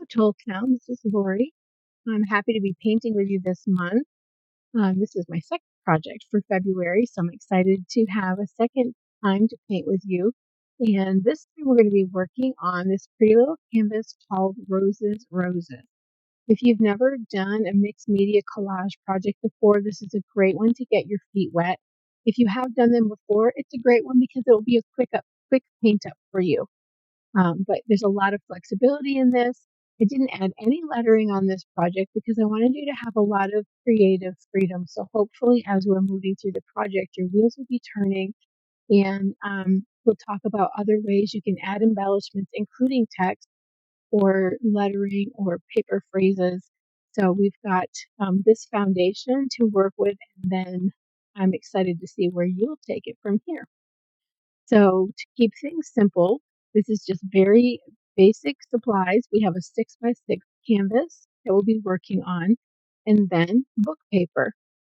ToleTown. This is Lorrie. I'm happy to be painting with you this month. This is my second project for February, so I'm excited to have a second time to paint with you. And this time we're going to be working on this pretty little canvas called Roses, Roses. If you've never done a mixed media collage project before, this is a great one to get your feet wet. If you have done them before, it's a great one because it will be a quick paint up for you. But there's a lot of flexibility in this. I didn't add any lettering on this project because I wanted you to have a lot of creative freedom. So hopefully as we're moving through the project, your wheels will be turning, and we'll talk about other ways you can add embellishments, including text or lettering or paper phrases. So we've got this foundation to work with, and then I'm excited to see where you'll take it from here. So to keep things simple, this is just very basic supplies. We have a 6x6 canvas that we'll be working on, and then book paper.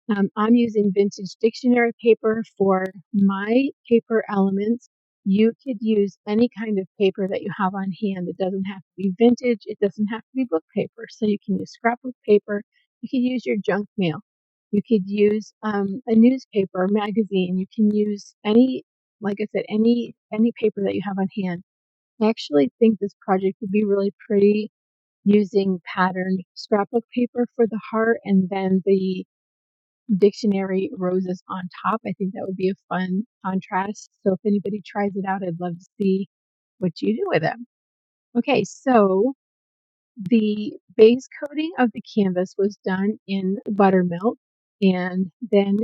I'm using vintage dictionary paper for my paper elements. You could use any kind of paper that you have on hand. It doesn't have to be vintage. It doesn't have to be book paper. So you can use scrapbook paper. You could use your junk mail. You could use a newspaper or magazine. You can use any, like I said, any paper that you have on hand. I actually think this project would be really pretty using patterned scrapbook paper for the heart and then the dictionary roses on top. I think that would be a fun contrast. So if anybody tries it out, I'd love to see what you do with it. Okay, so the base coating of the canvas was done in buttermilk, and then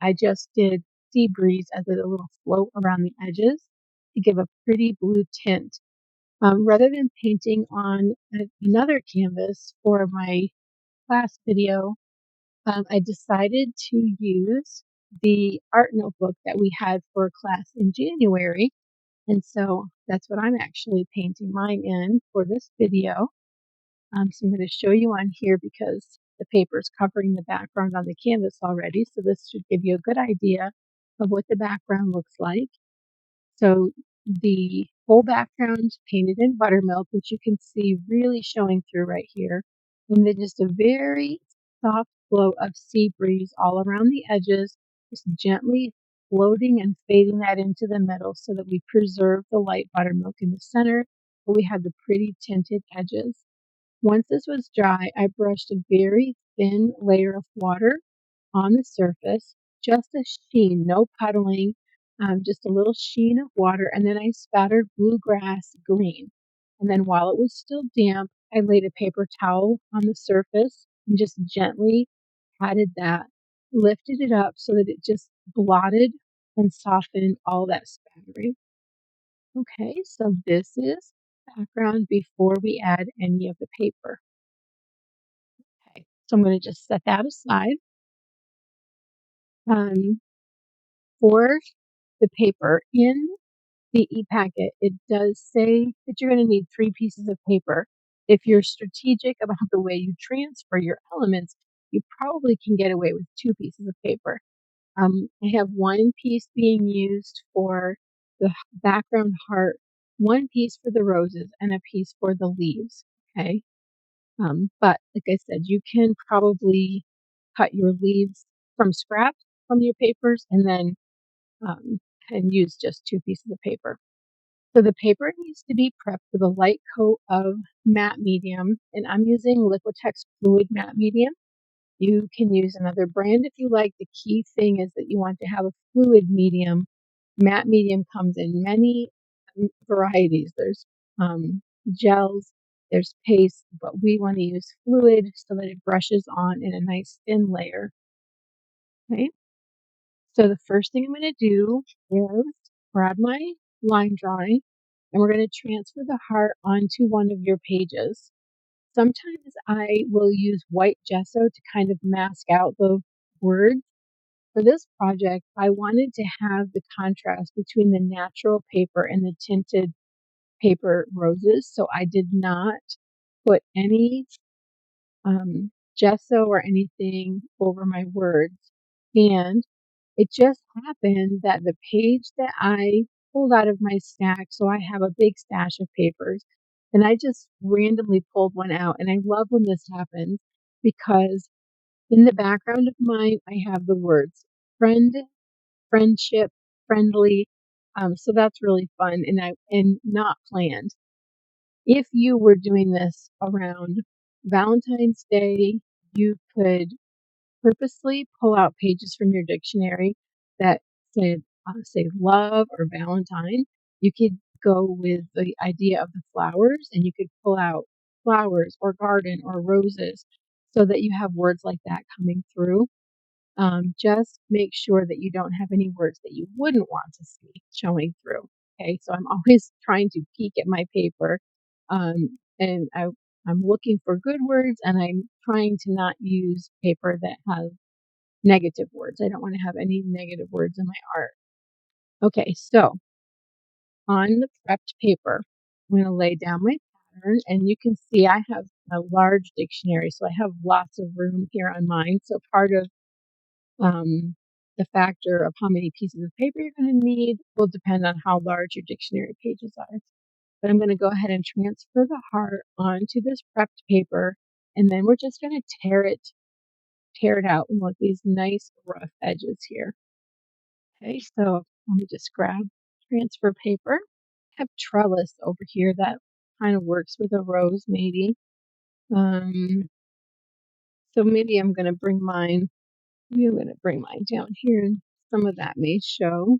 I just did sea breeze as a little float around the edges to give a pretty blue tint. Rather than painting on another canvas for my class video, I decided to use the art notebook that we had for class in January. And so that's what I'm actually painting mine in for this video. So I'm going to show you on here because the paper is covering the background on the canvas already. So this should give you a good idea of what the background looks like. So the whole background painted in buttermilk, which you can see really showing through right here. And then just a very soft flow of sea breeze all around the edges, just gently floating and fading that into the middle so that we preserve the light buttermilk in the center, but we have the pretty tinted edges. Once this was dry, I brushed a very thin layer of water on the surface, just a sheen, no puddling, just a little sheen of water, and then I spattered bluegrass green. And then while it was still damp, I laid a paper towel on the surface and just gently patted that, lifted it up so that it just blotted and softened all that spattering. Okay, so this is background before we add any of the paper. Okay, so I'm going to just set that aside. For the paper in the e-packet, it does say that you're going to need 3 pieces of paper. If you're strategic about the way you transfer your elements, you probably can get away with 2 pieces of paper. I have 1 piece being used for the background heart, 1 piece for the roses, and a piece for the leaves. Okay. But like I said, you can probably cut your leaves from scraps from your papers and then and use just 2 pieces of paper. So the paper needs to be prepped with a light coat of matte medium, and I'm using Liquitex Fluid Matte Medium. You can use another brand if you like. The key thing is that you want to have a fluid medium. Matte medium comes in many varieties. There's gels, there's paste, but we want to use fluid so that it brushes on in a nice thin layer. Okay. So the first thing I'm going to do is grab my line drawing, and we're going to transfer the heart onto one of your pages. Sometimes I will use white gesso to kind of mask out the words. For this project, I wanted to have the contrast between the natural paper and the tinted paper roses, so I did not put any gesso or anything over my words. And it just happened that the page that I pulled out of my stack, so I have a big stash of papers, And I just randomly pulled one out. And I love when this happens because in the background of mine, I have the words friend, friendship, friendly. So that's really fun and not planned. If you were doing this around Valentine's Day, you could purposely pull out pages from your dictionary that say love or Valentine. You could go with the idea of the flowers, and you could pull out flowers or garden or roses so that you have words like that coming through. Just make sure that you don't have any words that you wouldn't want to see showing through. Okay, so I'm always trying to peek at my paper, and I'm looking for good words, and I'm trying to not use paper that has negative words. I don't want to have any negative words in my art. Okay, so on the prepped paper, I'm going to lay down my pattern, and you can see I have a large dictionary, so I have lots of room here on mine. So part of um, the factor of how many pieces of paper you're going to need will depend on how large your dictionary pages are. But I'm going to go ahead and transfer the heart onto this prepped paper, and then we're just going to tear it out and want these nice rough edges here. Okay, so let me just grab transfer paper. I have trellis over here that kind of works with a rose, maybe. So maybe I'm going to bring mine. Maybe I'm going to bring mine down here, and some of that may show.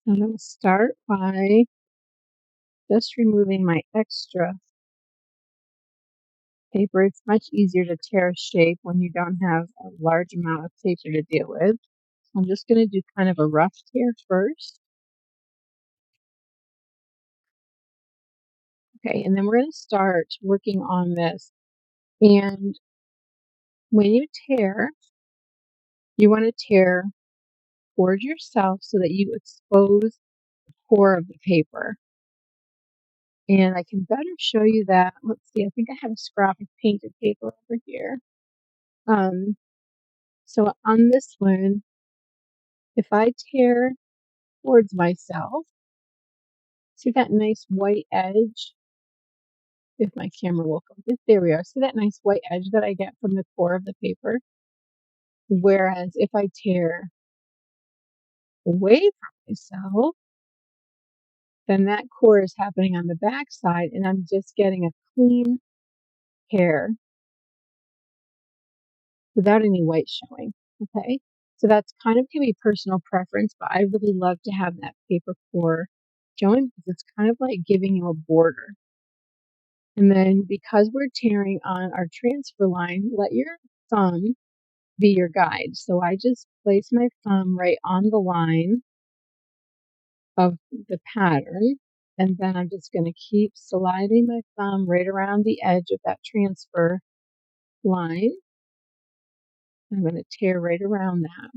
I'm going to start by just removing my extra paper. It's much easier to tear a shape when you don't have a large amount of paper to deal with. I'm just going to do kind of a rough tear first. Okay, and then we're going to start working on this. And when you tear, you want to tear toward yourself so that you expose the core of the paper. And I can better show you that. Let's see, I think I have a scrap of painted paper over here. So on this one, if I tear towards myself, see that nice white edge? If my camera will focus, there we are. See that nice white edge that I get from the core of the paper? Whereas if I tear away from myself, then that core is happening on the back side, and I'm just getting a clean tear without any white showing. Okay, so that's kind of can be personal preference, but I really love to have that paper core showing because it's kind of like giving you a border. And then because we're tearing on our transfer line, let your thumb be your guide. So I just place my thumb right on the line of the pattern, and then I'm just going to keep sliding my thumb right around the edge of that transfer line. I'm going to tear right around that.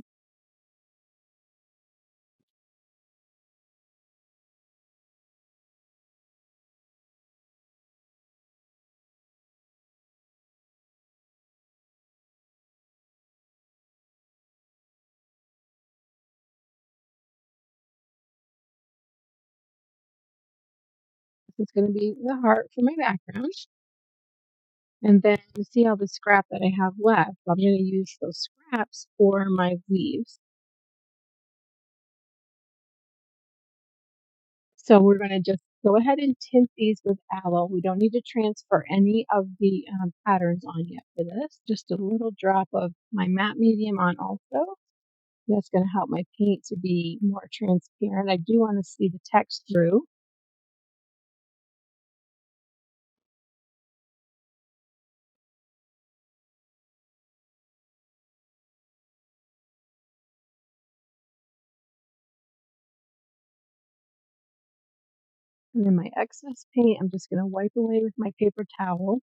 This is going to be the heart for my background. And then see all the scrap that I have left. I'm going to use those scraps for my leaves. So we're going to just go ahead and tint these with aloe. We don't need to transfer any of the patterns on yet for this. Just a little drop of my matte medium on also. That's going to help my paint to be more transparent. I do want to see the text through. And then my excess paint, I'm just going to wipe away with my paper towel.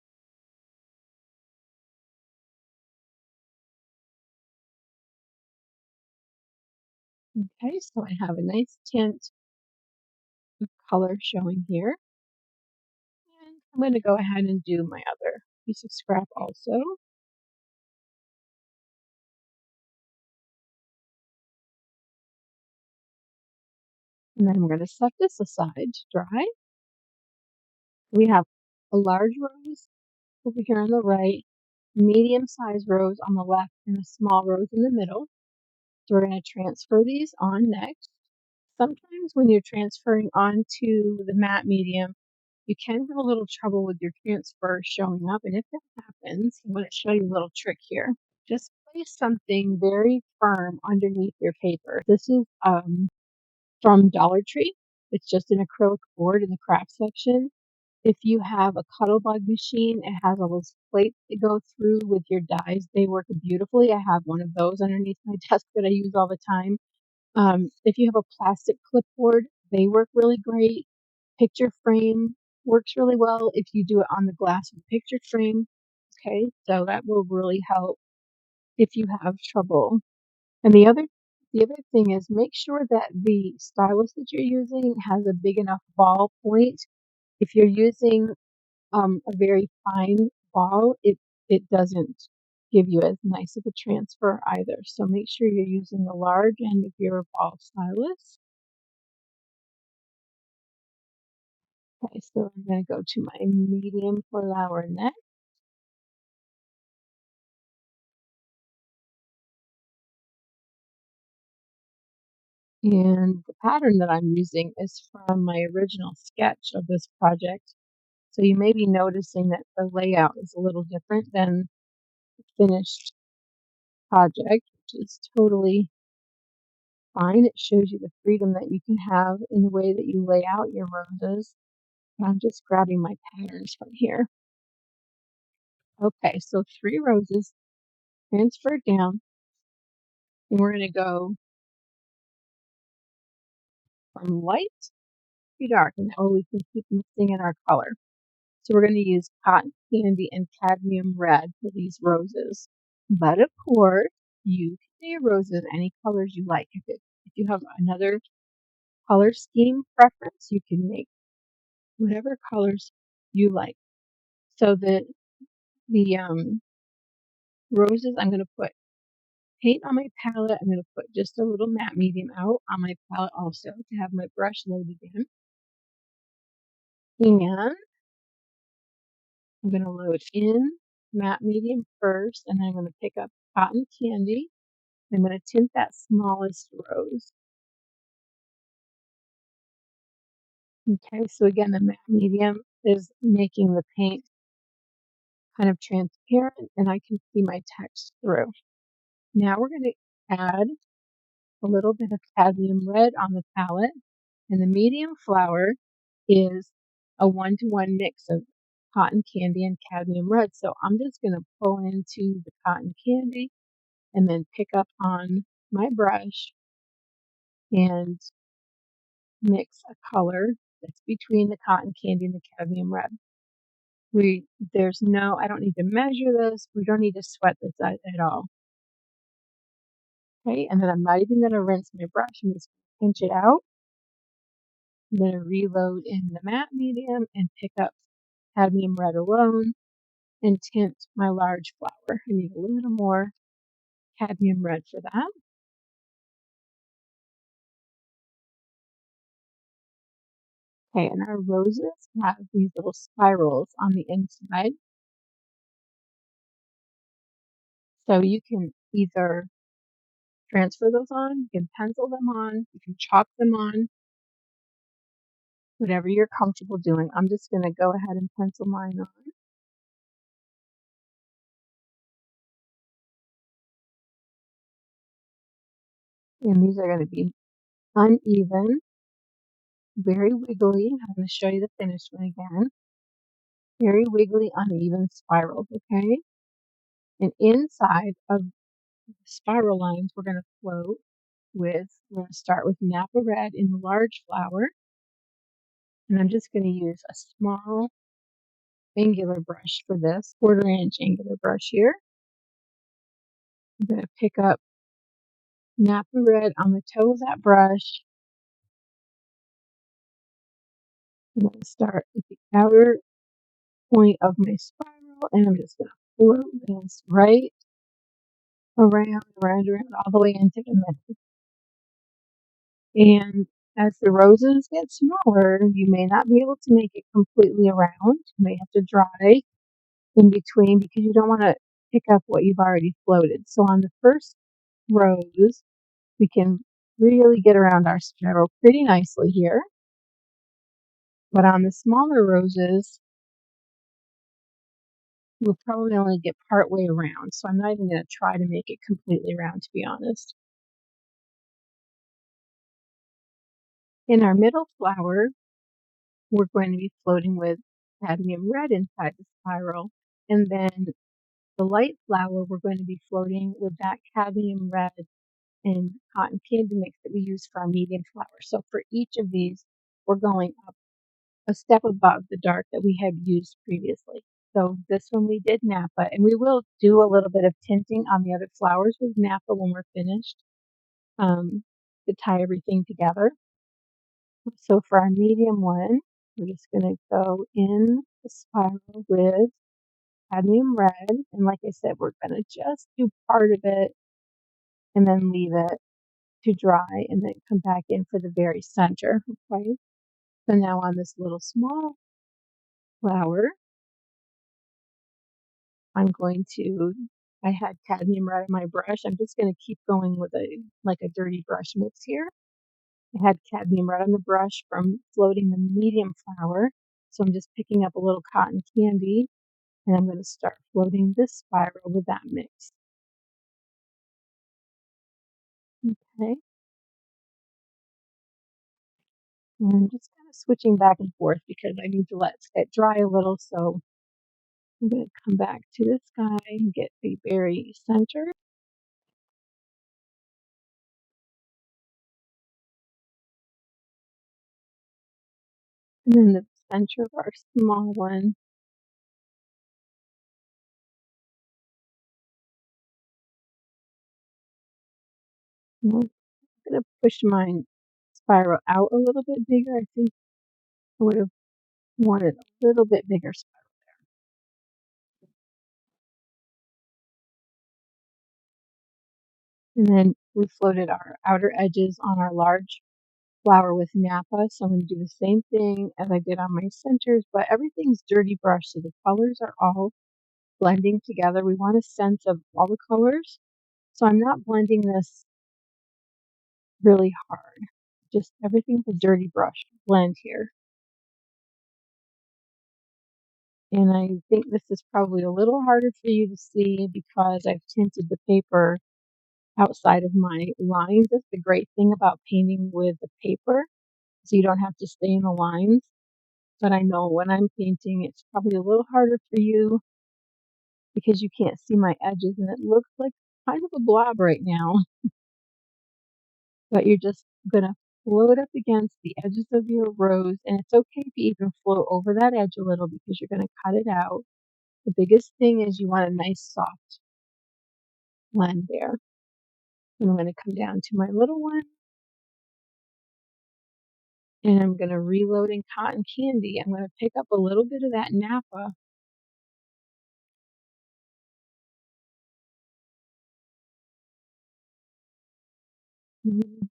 Okay, so I have a nice tint of color showing here. And I'm going to go ahead and do my other piece of scrap also. And then I'm going to set this aside to dry. We have a large rose over here on the right, medium-sized rose on the left, and a small rose in the middle. So we're going to transfer these on next. Sometimes when you're transferring onto the matte medium, you can have a little trouble with your transfer showing up. And if that happens, I'm going to show you a little trick here. Just place something very firm underneath your paper. This is from Dollar Tree. It's just an acrylic board in the craft section. If you have a Cuttlebug machine, it has all those plates that go through with your dies. They work beautifully. I have one of those underneath my desk that I use all the time. If you have a plastic clipboard, they work really great. Picture frame works really well if you do it on the glass of the picture frame. Okay, so that will really help if you have trouble. And the other thing is make sure that the stylus that you're using has a big enough ball point. If you're using a very fine ball, it doesn't give you as nice of a transfer either. So make sure you're using the large end of your ball stylus. Okay, so I'm going to go to my medium flower next. And the pattern that I'm using is from my original sketch of this project. So you may be noticing that the layout is a little different than the finished project, which is totally fine. It shows you the freedom that you can have in the way that you lay out your roses. And I'm just grabbing my patterns from here. Okay, so 3 roses transferred down, and we're going to go from light to dark, and that way we can keep mixing in our color. So we're going to use cotton candy and cadmium red for these roses. But of course, you can do your roses any colors you like. If you have another color scheme preference, you can make whatever colors you like. So that the roses, I'm going to put paint on my palette. I'm going to put just a little matte medium out on my palette also to have my brush loaded in. And I'm going to load in matte medium first, and then I'm going to pick up cotton candy. I'm going to tint that smallest rose. Okay, so again, the matte medium is making the paint kind of transparent, and I can see my text through. Now we're going to add a little bit of cadmium red on the palette, and the medium flower is a 1-to-1 mix of cotton candy and cadmium red. So I'm just going to pull into the cotton candy and then pick up on my brush and mix a color that's between the cotton candy and the cadmium red. I don't need to measure this. We don't need to sweat this at all. Okay, and then I'm not even going to rinse my brush. I'm just going to pinch it out. I'm going to reload in the matte medium and pick up cadmium red alone and tint my large flower. I need a little more cadmium red for that. Okay, and our roses have these little spirals on the inside. So you can either transfer those on, you can pencil them on, you can chalk them on, whatever you're comfortable doing. I'm just going to go ahead and pencil mine on. And these are going to be uneven, very wiggly. I'm going to show you the finished one again. Very wiggly, uneven spirals, okay? And inside of the spiral lines, we're going to start with Napa Red in the large flower. And I'm just going to use a small angular brush for this, 1/4 inch angular brush here. I'm going to pick up Napa Red on the toe of that brush I'm going to start at the outer point of my spiral, and I'm just going to float this right around, all the way into the middle. And as the roses get smaller, you may not be able to make it completely around. You may have to dry in between because you don't want to pick up what you've already floated. So on the first rose, we can really get around our spiral pretty nicely here. But on the smaller roses, we'll probably only get part way around. So I'm not even going to try to make it completely round, to be honest. In our middle flower, we're going to be floating with cadmium red inside the spiral. And then the light flower, we're going to be floating with that cadmium red and cotton candy mix that we use for our medium flower. So for each of these, we're going up a step above the dark that we had used previously. So this one we did Napa, and we will do a little bit of tinting on the other flowers with Napa when we're finished to tie everything together. So for our medium one, we're just going to go in the spiral with cadmium red. And like I said, we're going to just do part of it and then leave it to dry and then come back in for the very center. Okay. So now on this little small flower, I had cadmium red in my brush. I'm just going to keep going with a dirty brush mix here. I had cadmium red on the brush from floating the medium flower. So I'm just picking up a little cotton candy and I'm going to start floating this spiral with that mix. Okay. And I'm just kind of switching back and forth because I need to let it dry a little. So I'm going to come back to this guy and get the very center. And then the center of our small one. I'm going to push my spiral out a little bit bigger. I think I would have wanted a little bit bigger spiral. And then we floated our outer edges on our large flower with Napa. So I'm going to do the same thing as I did on my centers, but everything's dirty brush. So the colors are all blending together. We want a sense of all the colors. So I'm not blending this really hard. Just everything's a dirty brush blend here. And I think this is probably a little harder for you to see because I've tinted the paper outside of my lines. That's the great thing about painting with the paper, so you don't have to stay in the lines. But I know when I'm painting, it's probably a little harder for you because you can't see my edges and it looks like kind of a blob right now. But you're just going to float up against the edges of your rose. And it's okay if you even float over that edge a little because you're going to cut it out. The biggest thing is you want a nice soft blend there. And I'm going to come down to my little one. And I'm going to reload in cotton candy. I'm going to pick up a little bit of that Napa.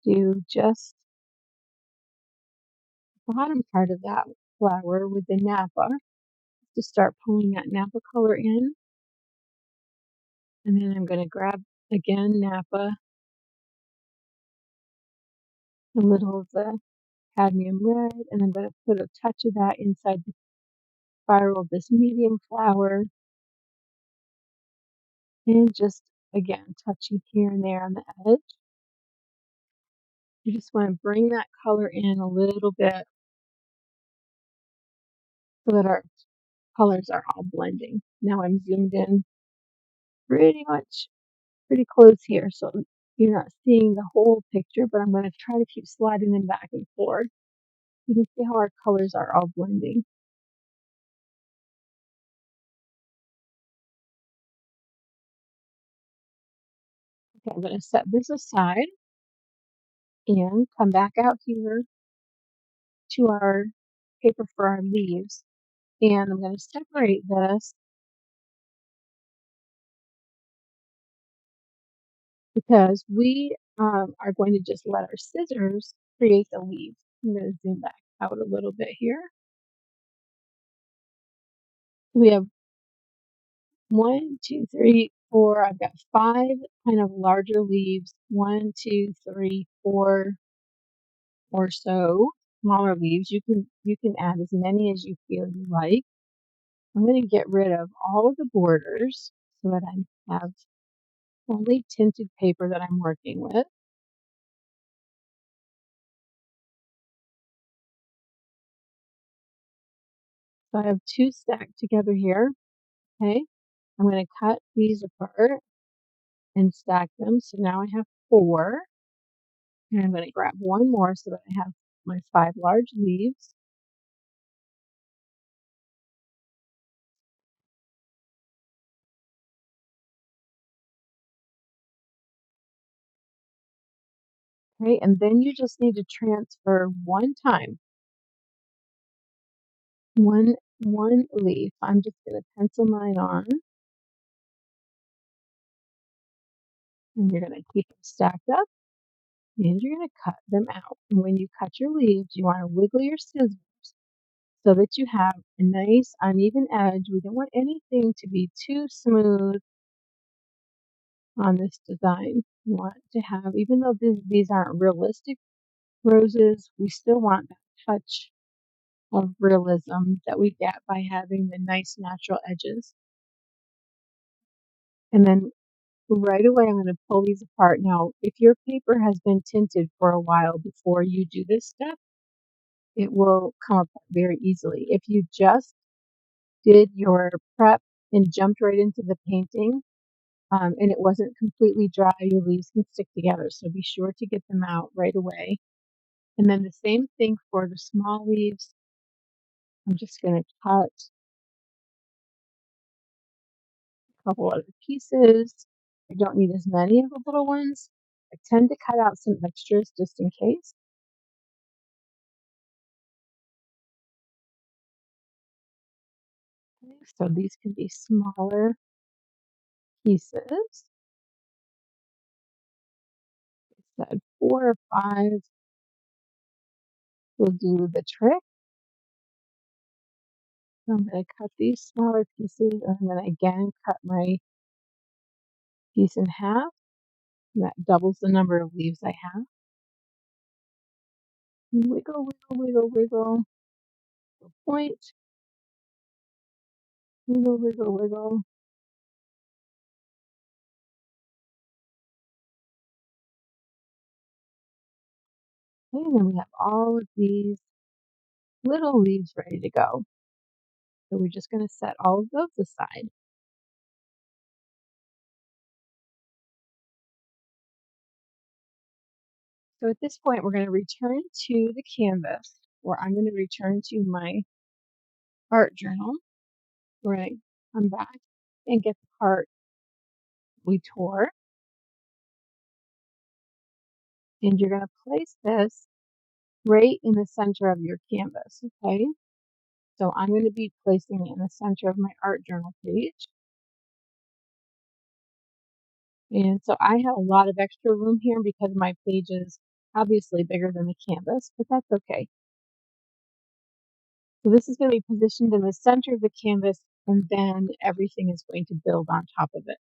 Do just the bottom part of that flower with the Napa to start pulling that Napa color in. And then I'm going to grab again Napa, a little of the cadmium red, and I'm going to put a touch of that inside the spiral of this medium flower. And just again, touching here and there on the edge. You just want to bring that color in a little bit so that our colors are all blending. Now I'm zoomed in pretty close here, so you're not seeing the whole picture, but I'm going to try to keep sliding them back and forth. You can see how our colors are all blending. Okay, I'm going to set this aside and come back out here to our paper for our leaves. And I'm going to separate this because we are going to just let our scissors create the leaves. I'm going to zoom back out a little bit here. We have 1, 2, 3, 4. I've got 5 kind of larger leaves. 1, 2, 3, 4 or so smaller leaves. You can add as many as you feel you like. I'm going to get rid of all of the borders so that I have only tinted paper that I'm working with. So I have 2 stacked together here. Okay, I'm going to cut these apart and stack them. So now I have 4. And I'm going to grab one more so that I have my 5 large leaves. Okay, and then you just need to transfer one time. One leaf. I'm just going to pencil mine on. And you're going to keep them stacked up. And you're going to cut them out. And when you cut your leaves, you want to wiggle your scissors so that you have a nice uneven edge. We don't want anything to be too smooth on this design. You want to have, even though these aren't realistic roses, we still want that touch of realism that we get by having the nice natural edges. And then right away, I'm going to pull these apart. Now, if your paper has been tinted for a while before you do this step, it will come apart very easily. If you just did your prep and jumped right into the painting, and it wasn't completely dry, your leaves can stick together. So be sure to get them out right away. And then the same thing for the small leaves. I'm just going to cut a couple other pieces. I don't need as many of the little ones. I tend to cut out some extras just in case. Okay, so these can be smaller pieces. I said 4 or 5 will do the trick. So I'm going to cut these smaller pieces, and I'm going to again cut my piece in half. And that doubles the number of leaves I have. Wiggle, wiggle, wiggle, wiggle. Point. Wiggle, wiggle, wiggle. Okay, and then we have all of these little leaves ready to go. So we're just going to set all of those aside. So at this point, we're going to return to the canvas, or I'm going to return to my art journal. We're going to come back and get the part we tore. And you're going to place this right in the center of your canvas, okay? So I'm going to be placing it in the center of my art journal page. And so I have a lot of extra room here because my page is obviously bigger than the canvas, but that's okay. So this is going to be positioned in the center of the canvas, and then everything is going to build on top of it.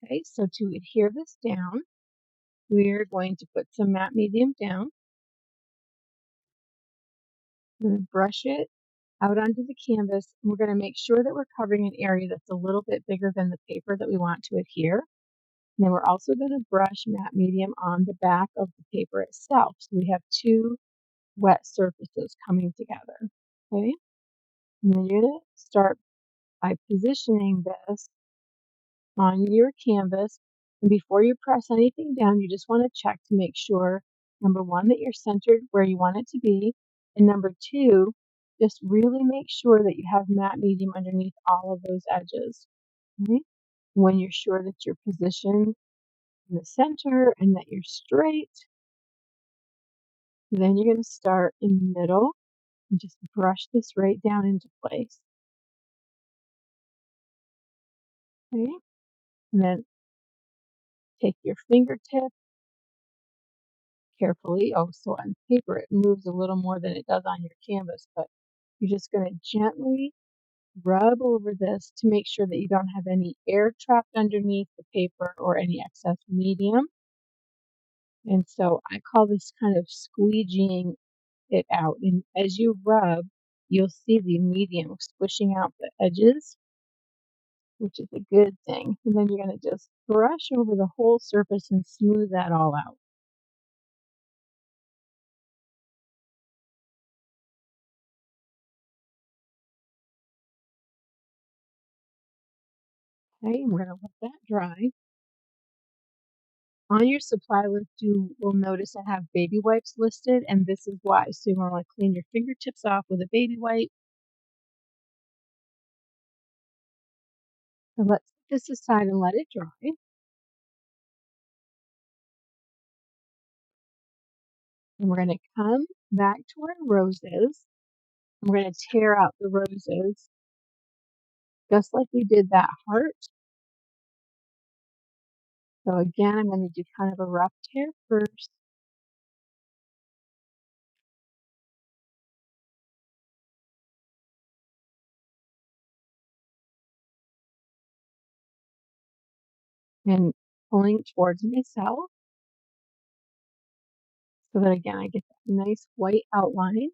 Okay, so to adhere this down, we're going to put some matte medium down. I'm going to brush it out onto the canvas, and we're going to make sure that we're covering an area that's a little bit bigger than the paper that we want to adhere. And then we're also going to brush matte medium on the back of the paper itself. So we have 2 wet surfaces coming together. Okay, and then you're going to start by positioning this on your canvas. And before you press anything down, you just want to check to make sure, number 1, that you're centered where you want it to be. And number 2, just really make sure that you have matte medium underneath all of those edges. Okay? When you're sure that you're positioned in the center and that you're straight, then you're going to start in the middle and just brush this right down into place. Okay, and then take your fingertip carefully. Oh, so on paper it moves a little more than it does on your canvas, but you're just going to gently rub over this to make sure that you don't have any air trapped underneath the paper or any excess medium. And so I call this kind of squeegeeing it out. And as you rub, you'll see the medium squishing out the edges, which is a good thing. And then you're going to just brush over the whole surface and smooth that all out. Okay, and we're going to let that dry. On your supply list, you will notice I have baby wipes listed, and this is why. So you want to clean your fingertips off with a baby wipe. And let's put this aside and let it dry. And we're going to come back to our roses. And we're going to tear out the roses just like we did that heart. So again, I'm going to do kind of a rough tear first. And pulling towards myself so that again I get that nice white outline.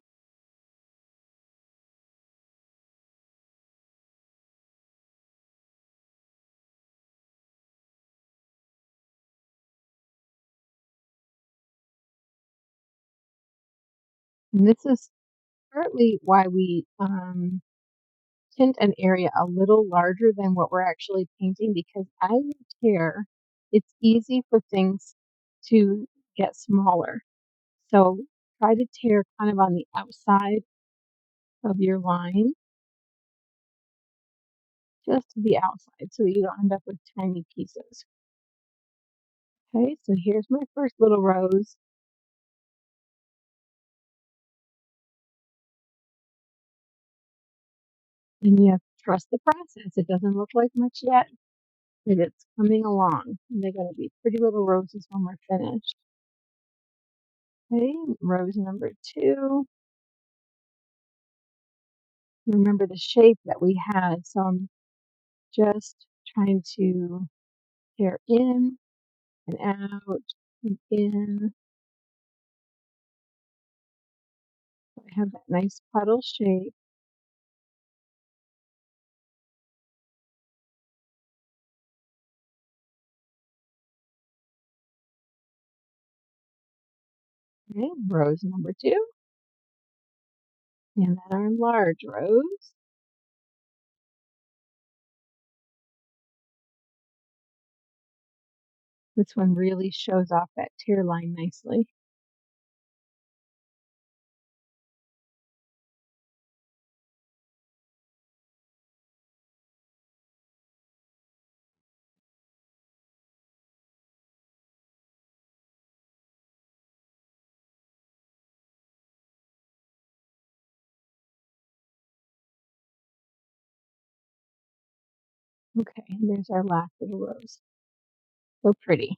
And this is partly why we tint an area a little larger than what we're actually painting, because as you tear, it's easy for things to get smaller. So try to tear kind of on the outside of your line, just to the outside, so that you don't end up with tiny pieces. Okay, so here's my first little rose. And you have to trust the process. It doesn't look like much yet, but it's coming along. And they're going to be pretty little roses when we're finished. Okay, rose number 2. Remember the shape that we had, so I'm just trying to tear in and out and in. So I have that nice puddle shape. Okay, rose number 2. And then our large rose. This one really shows off that tear line nicely. Okay, and there's our last little rose. So pretty.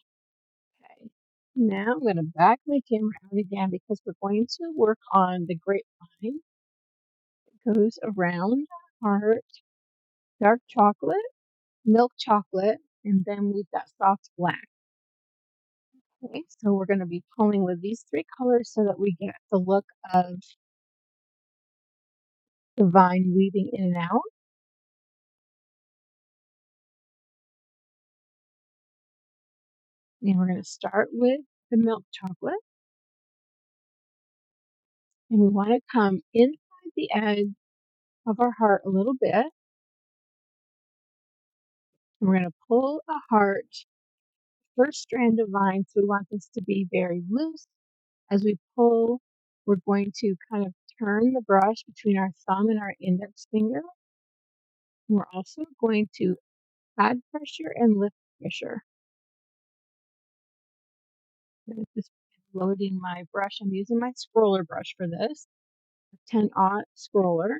Okay. Now I'm going to back my camera out again because we're going to work on the grapevine. It goes around our heart, dark chocolate, milk chocolate, and then we've got soft black. Okay, so we're going to be pulling with these 3 colors so that we get the look of the vine weaving in and out. And we're going to start with the milk chocolate. And we want to come inside the edge of our heart a little bit. And we're going to pull a heart, first strand of vine. So we want this to be very loose. As we pull, we're going to kind of turn the brush between our thumb and our index finger. And we're also going to add pressure and lift pressure. I'm just loading my brush. I'm using my scroller brush for this. 10-aught scroller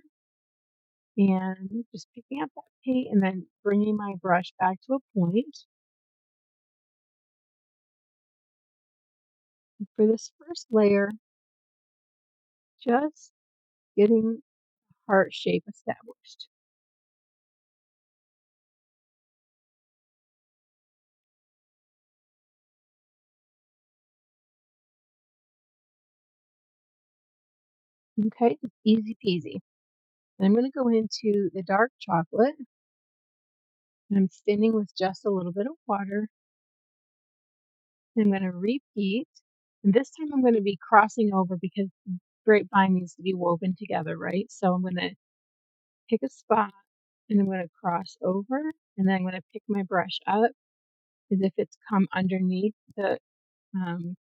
and just picking up that paint and then bringing my brush back to a point. And for this first layer, just getting heart shape established. Okay, it's easy peasy. And I'm going to go into the dark chocolate and I'm thinning with just a little bit of water. I'm going to repeat. And this time I'm going to be crossing over because the grapevine needs to be woven together, right? So I'm going to pick a spot and I'm going to cross over and then I'm going to pick my brush up as if it's come underneath the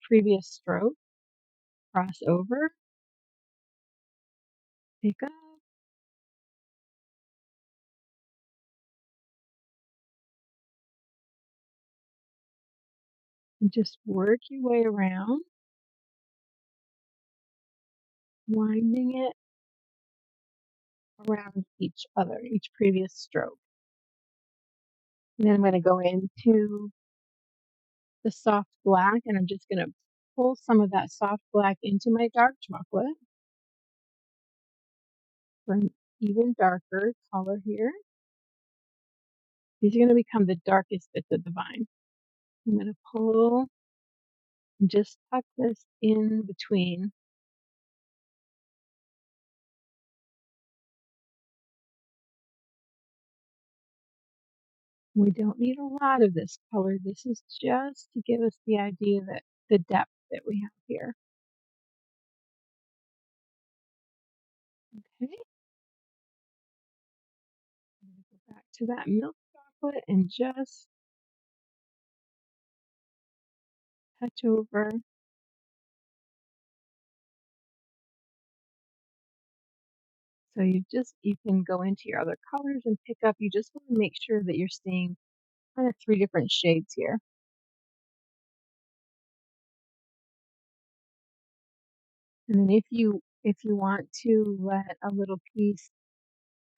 previous stroke, cross over, pick up, and just work your way around, winding it around each previous stroke. And then I'm going to go into the soft black and I'm just going to pull some of that soft black into my dark chocolate for an even darker color here. These are going to become the darkest bits of the vine. I'm going to pull and just tuck this in between. We don't need a lot of this color. This is just to give us the idea that the depth that we have here. Okay, I'm going to go back to that milk chocolate and just touch over. So you can go into your other colors and pick up. You just want to make sure that you're seeing kind of 3 different shades here. And then if you want to let a little piece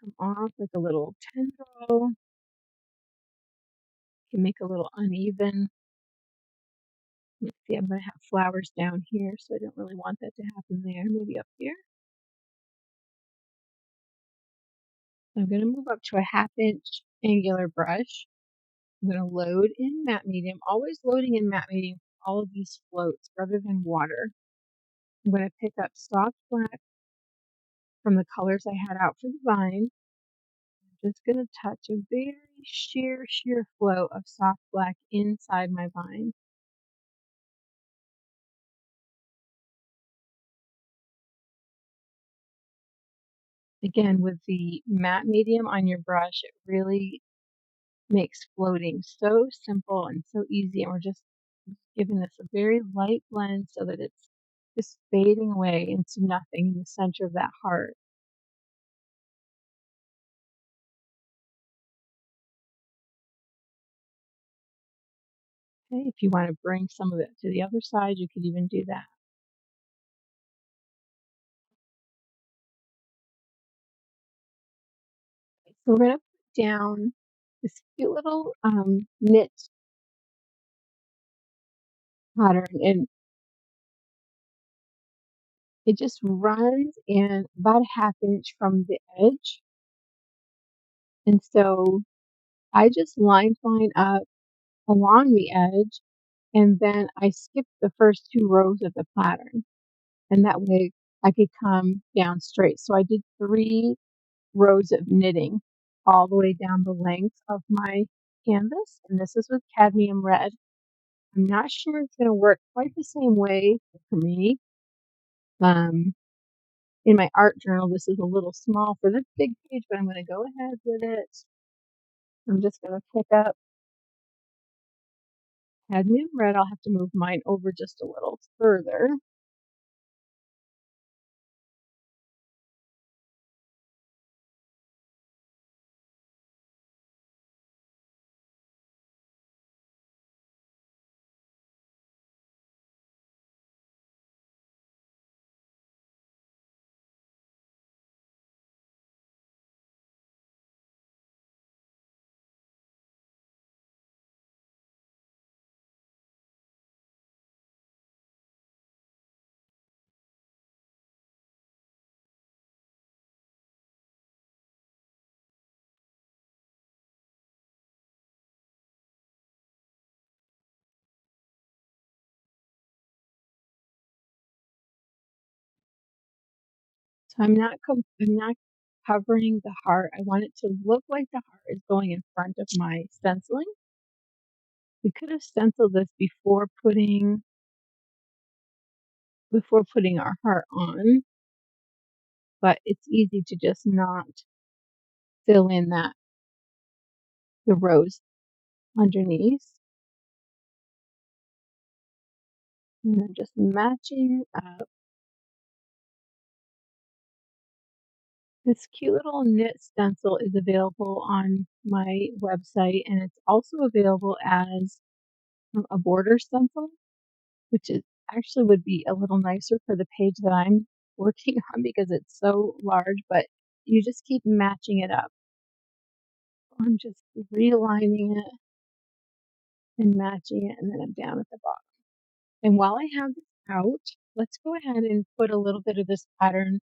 come off, like a little tendril, you can make a little uneven. Let's see, I'm going to have flowers down here, so I don't really want that to happen there. Maybe up here. I'm going to move up to a 1/2 inch angular brush. I'm going to load in matte medium, always loading in matte medium for all of these floats rather than water. I'm going to pick up soft black from the colors I had out for the vine. I'm just going to touch a very sheer flow of soft black inside my vine. Again, with the matte medium on your brush, it really makes floating so simple and so easy. And we're just giving this a very light blend so that it's just fading away into nothing in the center of that heart. Okay, if you want to bring some of it to the other side, you could even do that. So we're going to put down this cute little knit pattern, and it just runs in about a 1/2 inch from the edge. And so I just line up along the edge, and then I skip the first 2 rows of the pattern. And that way I could come down straight. So I did 3 rows of knitting all the way down the length of my canvas, and this is with cadmium red. I'm not sure it's going to work quite the same way for me. Um, in my art journal, this is a little small for this big page, but I'm going to go ahead with it. I'm just going to pick up cadmium red. I'll have to move mine over just a little further. So I'm not covering the heart. I want it to look like the heart is going in front of my stenciling. We could have stenciled this before putting our heart on, but it's easy to just not fill in the rose underneath. And I'm just matching up. This cute little knit stencil is available on my website, and it's also available as a border stencil, which is actually would be a little nicer for the page that I'm working on because it's so large, but you just keep matching it up. I'm just realigning it and matching it, and then I'm down at the bottom. And while I have this out, let's go ahead and put a little bit of this pattern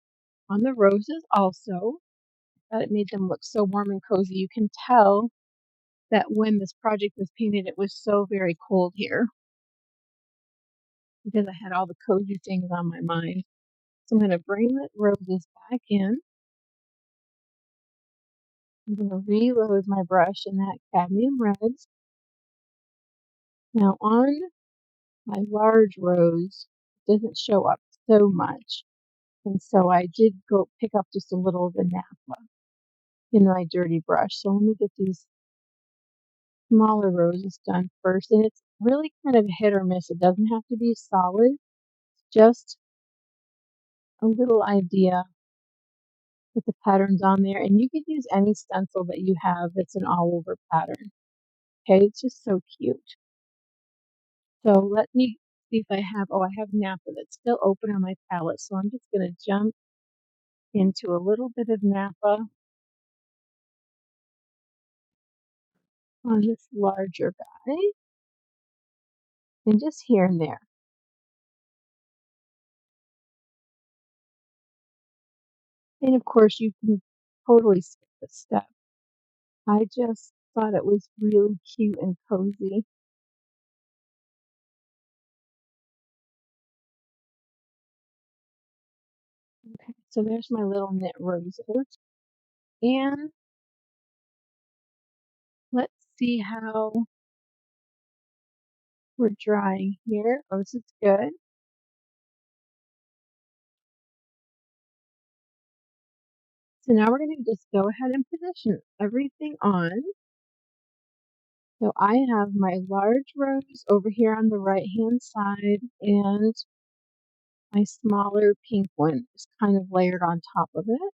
on the roses also. I thought it made them look so warm and cozy. You can tell that when this project was painted, it was so very cold here because I had all the cozy things on my mind. So I'm going to bring the roses back in. I'm going to reload my brush in that cadmium red. Now on my large rose, it doesn't show up so much. And so I did go pick up just a little of the nappa in my dirty brush. So let me get these smaller roses done first. And it's really kind of hit or miss. It doesn't have to be solid, just a little idea with the patterns on there. And you could use any stencil that you have that's an all over pattern. Okay, it's just so cute. So let me see if I have, I have nappa that's still open on my palette. So I'm just going to jump into a little bit of nappa on this larger guy and just here and there. And of course, you can totally skip a step. I just thought it was really cute and cozy. Okay, so there's my little knit roses. And let's see how we're drying here. Oh, this is good. So now we're going to just go ahead and position everything on. So I have my large rose over here on the right hand side and my smaller pink one is kind of layered on top of it.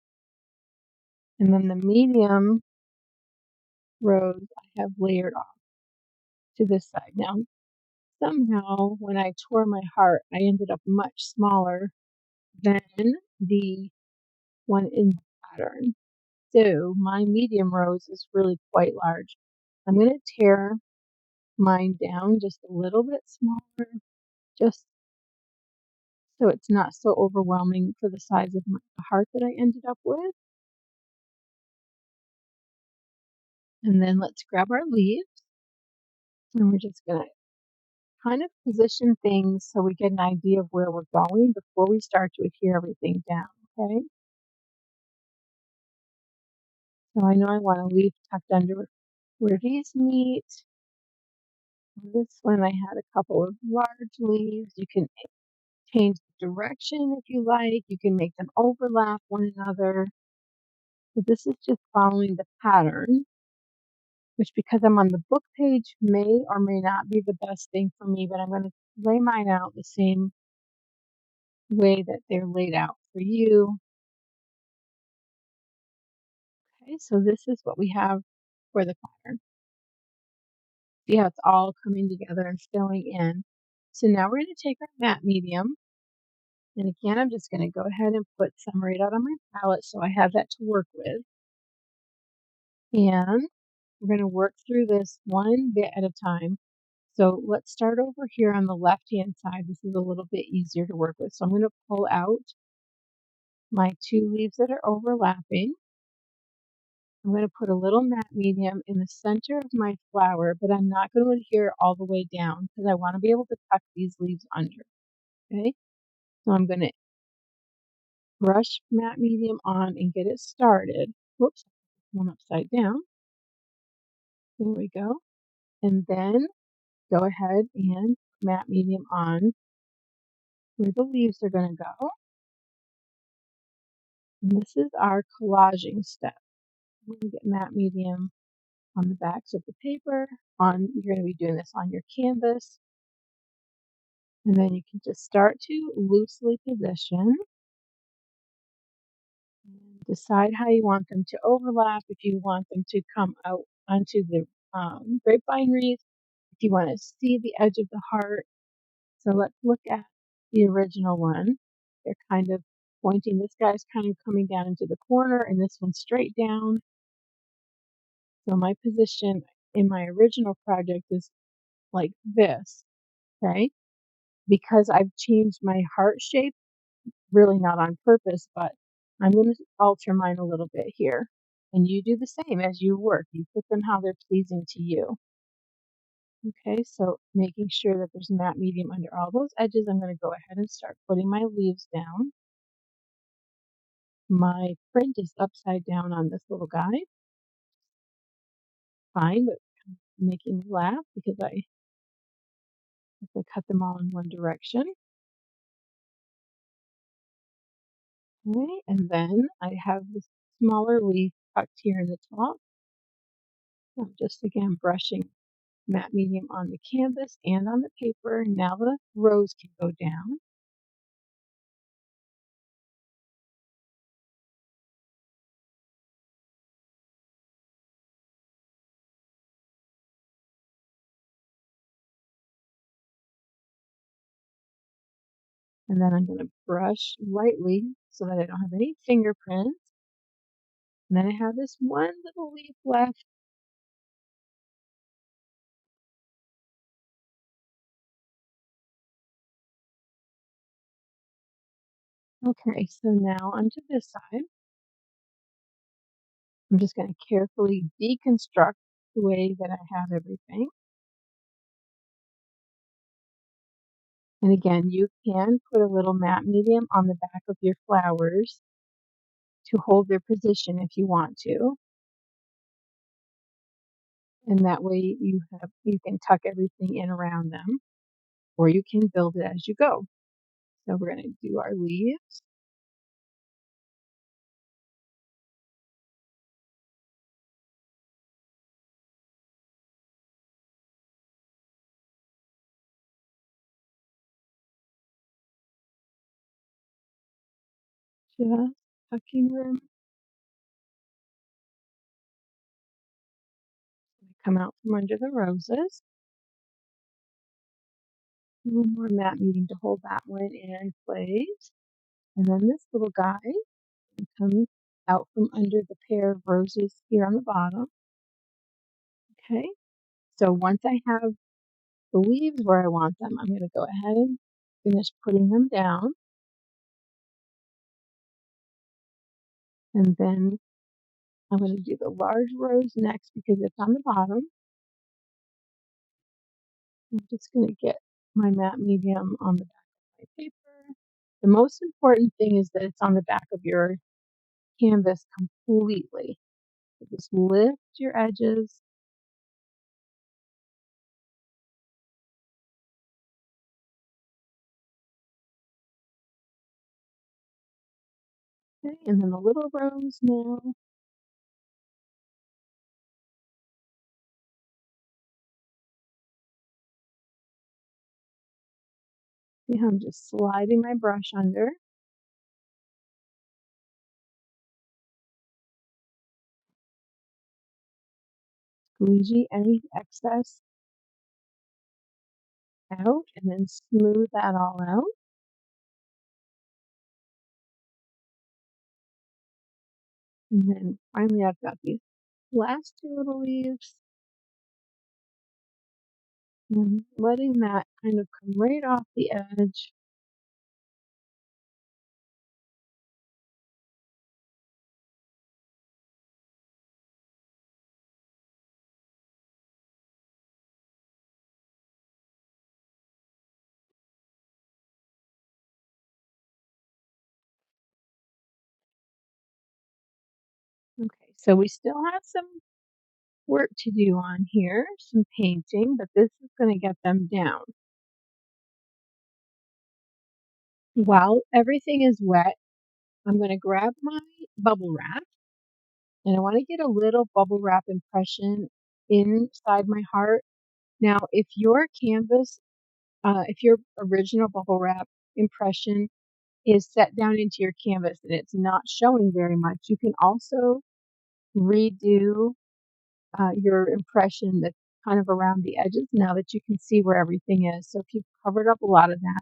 And then the medium rose I have layered off to this side. Now, somehow when I tore my heart, I ended up much smaller than the one in the pattern. So my medium rose is really quite large. I'm going to tear mine down just a little bit smaller, just so it's not so overwhelming for the size of the heart that I ended up with. And then let's grab our leaves, and we're just going to kind of position things so we get an idea of where we're going before we start to adhere everything down, okay? So I know I want a leaf tucked under where these meet. This one I had a couple of large leaves. You can change the direction if you like. You can make them overlap one another. So this is just following the pattern, which because I'm on the book page may or may not be the best thing for me, but I'm going to lay mine out the same way that they're laid out for you. Okay, so this is what we have for the pattern. See how it's all coming together and filling in. So now we're going to take our matte medium. And again, I'm just going to go ahead and put some right out on my palette so I have that to work with. And we're going to work through this one bit at a time. So let's start over here on the left-hand side. This is a little bit easier to work with. So I'm going to pull out my two leaves that are overlapping. I'm going to put a little matte medium in the center of my flower, but I'm not going to adhere all the way down because I want to be able to tuck these leaves under. Okay, so I'm going to brush matte medium on and get it started. Whoops, one upside down. There we go. And then go ahead and matte medium on where the leaves are going to go. And this is our collaging step. We're going to get matte medium on the backs of the paper. You're going to be doing this on your canvas. And then you can just start to loosely position and decide how you want them to overlap. If you want them to come out onto the grapevine wreath, if you want to see the edge of the heart. So let's look at the original one. They're kind of pointing. This guy's kind of coming down into the corner and this one's straight down. So my position in my original project is like this, okay? Because I've changed my heart shape, really not on purpose, but I'm going to alter mine a little bit here. And you do the same as you work. You put them how they're pleasing to you. Okay, so making sure that there's matte medium under all those edges, I'm going to go ahead and start putting my leaves down. My print is upside down on this little guy. Fine, but making me laugh because I cut them all in one direction. Okay, and then I have this smaller leaf tucked here in the top. I'm just again brushing matte medium on the canvas and on the paper. Now the rose can go down. And then I'm going to brush lightly so that I don't have any fingerprints. And then I have this one little leaf left. Okay, so now onto this side. I'm just going to carefully deconstruct the way that I have everything. And again, you can put a little matte medium on the back of your flowers to hold their position if you want to. And that way you can tuck everything in around them, or you can build it as you go. So we're going to do our leaves. Just tucking them. Come out from under the roses. A little more matte medium to hold that one in place. And then this little guy comes out from under the pair of roses here on the bottom. Okay, so once I have the leaves where I want them, I'm going to go ahead and finish putting them down. And then I'm going to do the large rose next because it's on the bottom. I'm just going to get my matte medium on the back of my paper. The most important thing is that it's on the back of your canvas completely. So just lift your edges. Okay, and then the little rose now. See how I'm just sliding my brush under. Squeegee any excess out and then smooth that all out. And then finally I've got these last two little leaves. And letting that kind of come right off the edge. Okay, so we still have some work to do on here, some painting, but this is going to get them down. While everything is wet, I'm going to grab my bubble wrap and I want to get a little bubble wrap impression inside my heart. Now, if your original bubble wrap impression is set down into your canvas and it's not showing very much, you can also redo your impression that's kind of around the edges now that you can see where everything is. So if you've covered up a lot of that,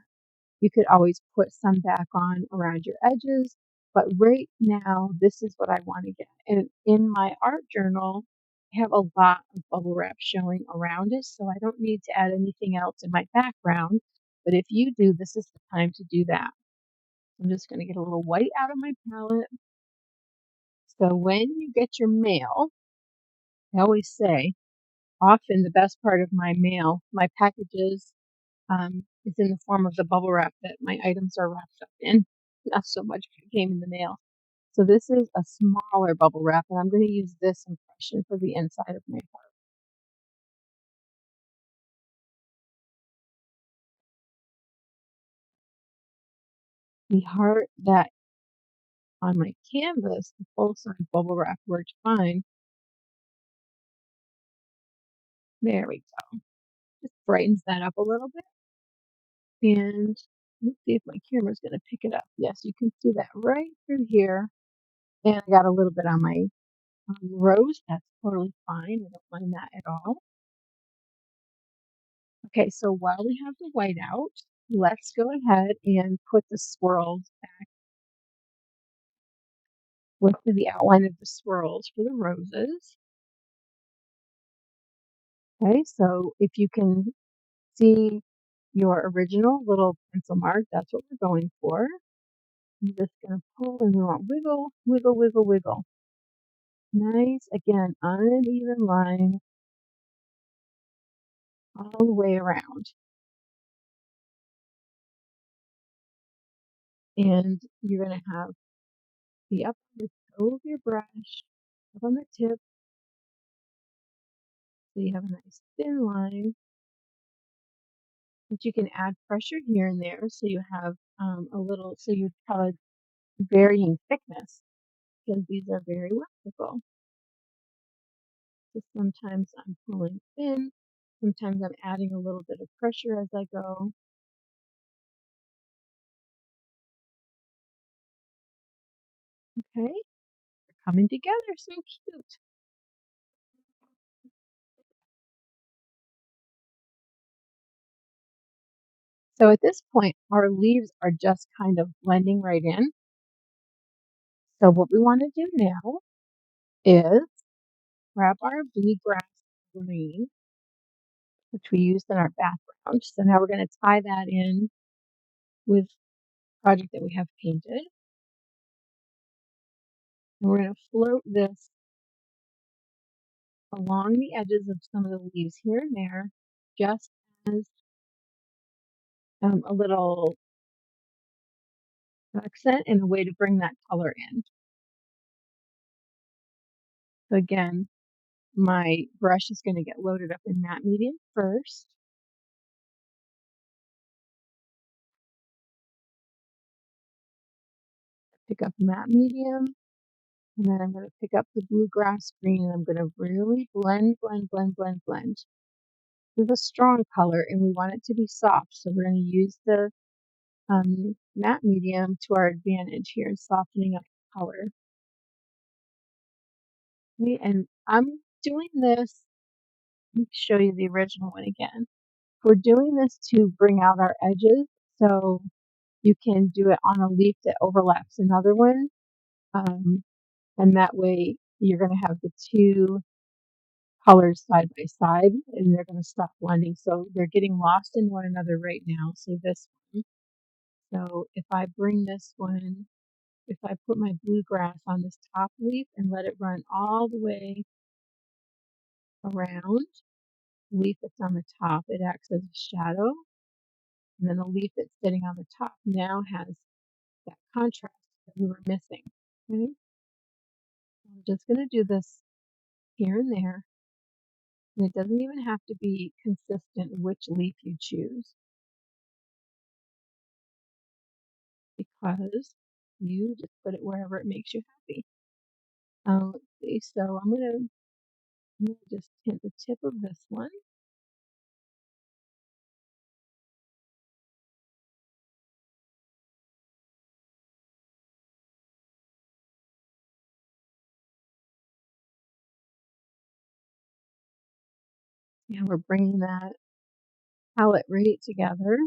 you could always put some back on around your edges. But right now, this is what I want to get. And in my art journal, I have a lot of bubble wrap showing around it, so I don't need to add anything else in my background. But if you do, this is the time to do that. I'm just going to get a little white out of my palette. So when you get your mail, I always say, often the best part of my mail, my packages, is in the form of the bubble wrap that my items are wrapped up in, not so much if it came in the mail. So this is a smaller bubble wrap, and I'm going to use this impression for the inside of my heart. The heart that on my canvas, the full-size bubble wrap worked fine. There we go. Just brightens that up a little bit. And let's see if my camera's going to pick it up. Yes, you can see that right through here. And I got a little bit on my rose. That's totally fine. I don't mind that at all. Okay, so while we have the white out, let's go ahead and put the swirls back with the outline of the swirls for the roses. Okay, so if you can see your original little pencil mark, that's what we're going for. I'm just going to pull and we want wiggle, wiggle, wiggle, wiggle. Nice, again, uneven line all the way around. And you're going to have the up on the toe of your brush, up on the tip, so you have a nice thin line. But you can add pressure here and there, so you have so you have a varying thickness because these are very electrical. So sometimes I'm pulling thin, sometimes I'm adding a little bit of pressure as I go. Okay, they're coming together, so cute. So at this point, our leaves are just kind of blending right in. So what we want to do now is grab our bluegrass green, which we used in our background. So now we're going to tie that in with the project that we have painted. And we're going to float this along the edges of some of the leaves here and there, just as a little accent and a way to bring that color in. So again, my brush is going to get loaded up in matte medium first. Pick up matte medium, and then I'm going to pick up the bluegrass green, and I'm going to really blend, blend, blend, blend, blend. This is a strong color, and we want it to be soft, so we're going to use the matte medium to our advantage here in softening up the color. Okay, and I'm doing this, let me show you the original one again. We're doing this to bring out our edges, so you can do it on a leaf that overlaps another one, and that way you're going to have the two colors side by side, and they're going to stop blending. So they're getting lost in one another right now. So this one. So if I bring this one, if I put my bluegrass on this top leaf and let it run all the way around the leaf that's on the top, it acts as a shadow. And then the leaf that's sitting on the top now has that contrast that we were missing. Okay? I'm just going to do this here and there, and it doesn't even have to be consistent which leaf you choose because you just put it wherever it makes you happy. Let's see. So I'm gonna just hit the tip of this one. And we're bringing that palette right together.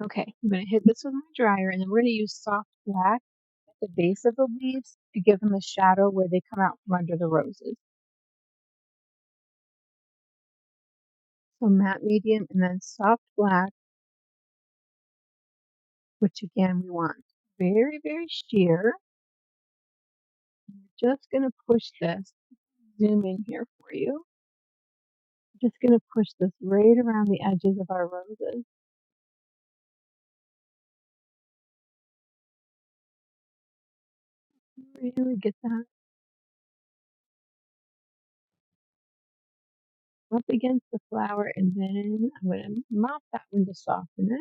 Okay, I'm gonna hit this with my dryer, and then we're gonna use soft black at the base of the leaves to give them a shadow where they come out from under the roses. So matte medium and then soft black, which again we want very, very sheer. We're just gonna push this, zoom in here for you. Just gonna push this right around the edges of our roses. Really get that up against the flower, and then I'm gonna mop that one to soften it.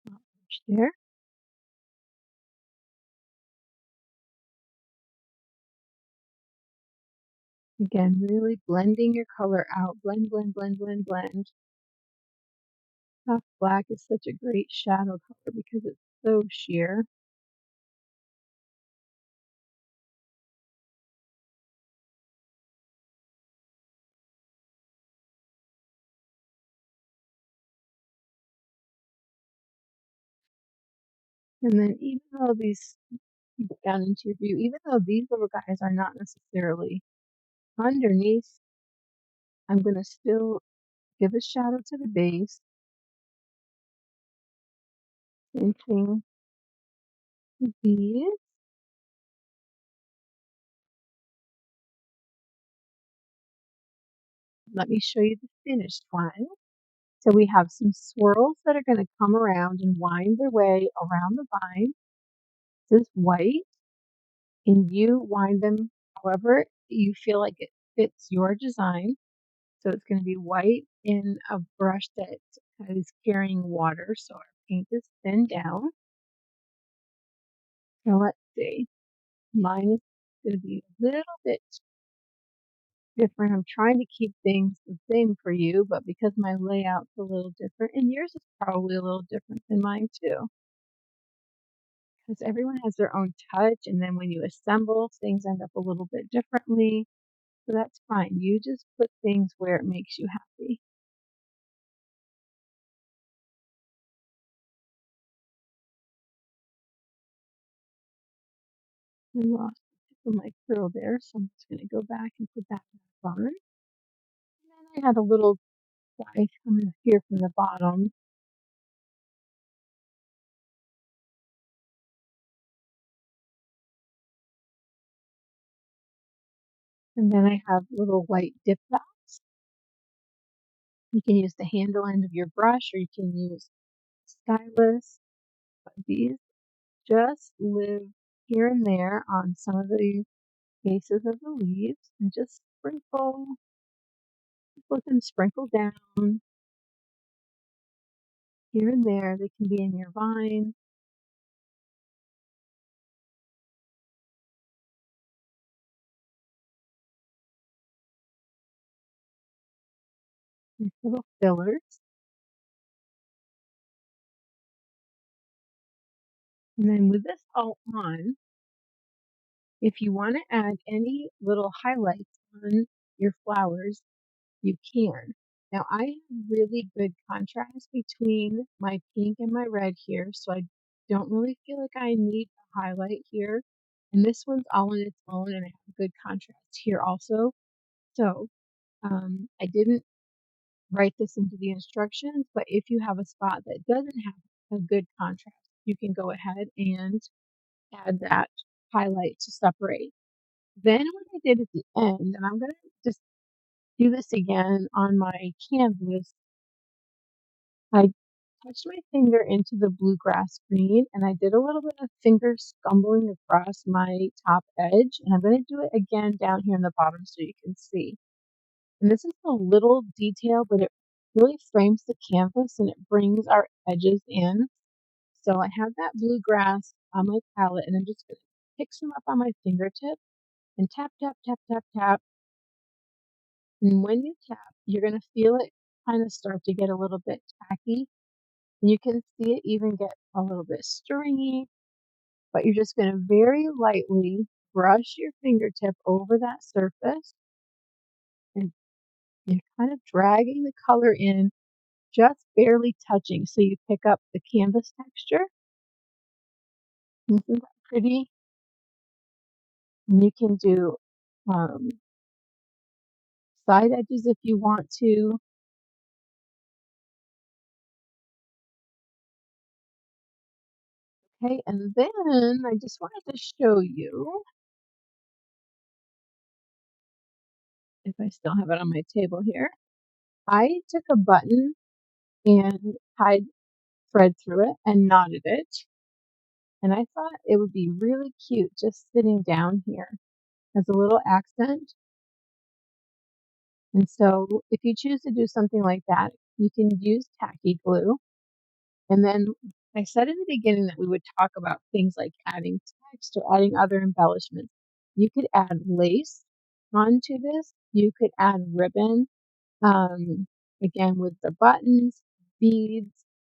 Not much there. Again, really blending your color out. Blend, blend, blend, blend, blend. Soft black is such a great shadow color because it's so sheer. And then even though these get down into your view, even though these little guys are not necessarily underneath, I'm going to still give a shadow to the base. Same thing with these. Let me show you the finished one. So we have some swirls that are going to come around and wind their way around the vine. This is white, and you wind them however you feel like it fits your design. So it's going to be white in a brush that is carrying water, so our paint is thinned down. So let's see. Mine is going to be a little bit different. I'm trying to keep things the same for you, but because my layout's a little different, and yours is probably a little different than mine too, because everyone has their own touch, and then when you assemble, things end up a little bit differently. So that's fine. You just put things where it makes you happy. I lost the tip of my curl there, so I'm just going to go back and put that back on. And then I had a little guy coming here from the bottom. And then I have little white dip dots. You can use the handle end of your brush or you can use stylus. But these just live here and there on some of the bases of the leaves and just let them sprinkle down here and there. They can be in your vine. These little fillers. And then with this all on, if you want to add any little highlights on your flowers, you can. Now I have really good contrast between my pink and my red here, so I don't really feel like I need a highlight here. And this one's all on its own and I have good contrast here also. So I didn't write this into the instructions, but if you have a spot that doesn't have a good contrast, you can go ahead and add that highlight to separate. Then what I did at the end, and I'm going to just do this again on my canvas, I touched my finger into the bluegrass green and I did a little bit of finger scumbling across my top edge, and I'm going to do it again down here in the bottom so you can see. And this is a little detail, but it really frames the canvas and it brings our edges in. So I have that bluegrass on my palette and I'm just going to pick some up on my fingertip and tap, tap, tap, tap, tap. And when you tap, you're going to feel it kind of start to get a little bit tacky. And you can see it even get a little bit stringy, but you're just going to very lightly brush your fingertip over that surface and you're kind of dragging the color in, just barely touching, so you pick up the canvas texture. Isn't that pretty? And you can do um, side edges if you want to. Okay, and then I just wanted to show you, if I still have it on my table here, I took a button and tied thread through it and knotted it. And I thought it would be really cute just sitting down here as a little accent. And so if you choose to do something like that, you can use tacky glue. And then I said in the beginning that we would talk about things like adding text or adding other embellishments. You could add lace onto this. You could add ribbon, um, again with the buttons, beads,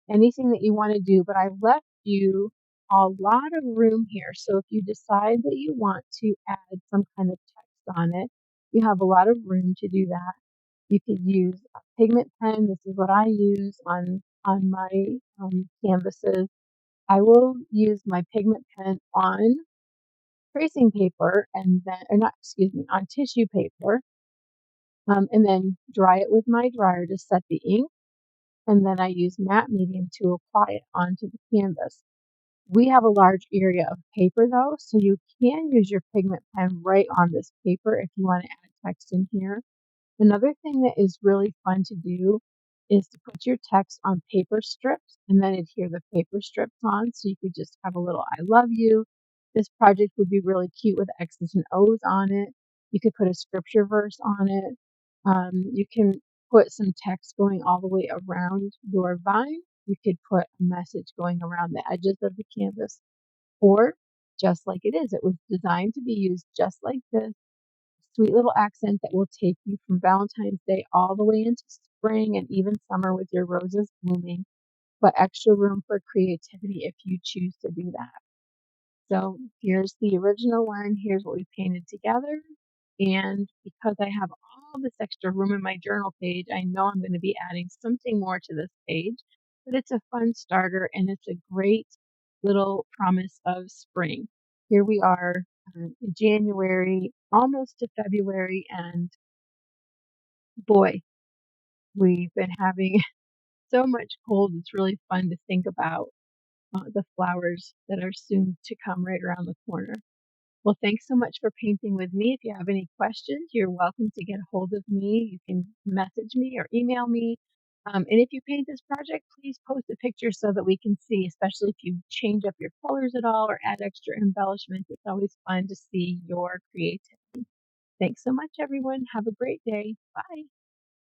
anything that you want to do. But I left you a lot of room here. So if you decide that you want to add some kind of text on it, you have a lot of room to do that. You could use a pigment pen. This is what I use on my canvases. I will use my pigment pen on tracing paper and then, or not, excuse me, on tissue paper, and then dry it with my dryer to set the ink. And then I use matte medium to apply it onto the canvas. We have a large area of paper though, so you can use your pigment pen right on this paper if you want to add text in here. Another thing that is really fun to do is to put your text on paper strips and then adhere the paper strips on. So you could just have a little I love you. This project would be really cute with X's and O's on it. You could put a scripture verse on it. You can put some text going all the way around your vine. You could put a message going around the edges of the canvas, or just like it is. It was designed to be used just like this. Sweet little accent that will take you from Valentine's Day all the way into spring and even summer with your roses blooming, but extra room for creativity if you choose to do that. So here's the original one. Here's what we painted together. And because I have all this extra room in my journal page, I know I'm going to be adding something more to this page, but it's a fun starter and it's a great little promise of spring. Here we are in January, almost to February, and boy, we've been having so much cold. It's really fun to think about the flowers that are soon to come right around the corner. Well, thanks so much for painting with me. If you have any questions, you're welcome to get a hold of me. You can message me or email me. And if you paint this project, please post a picture so that we can see, especially if you change up your colors at all or add extra embellishments. It's always fun to see your creativity. Thanks so much, everyone. Have a great day. Bye.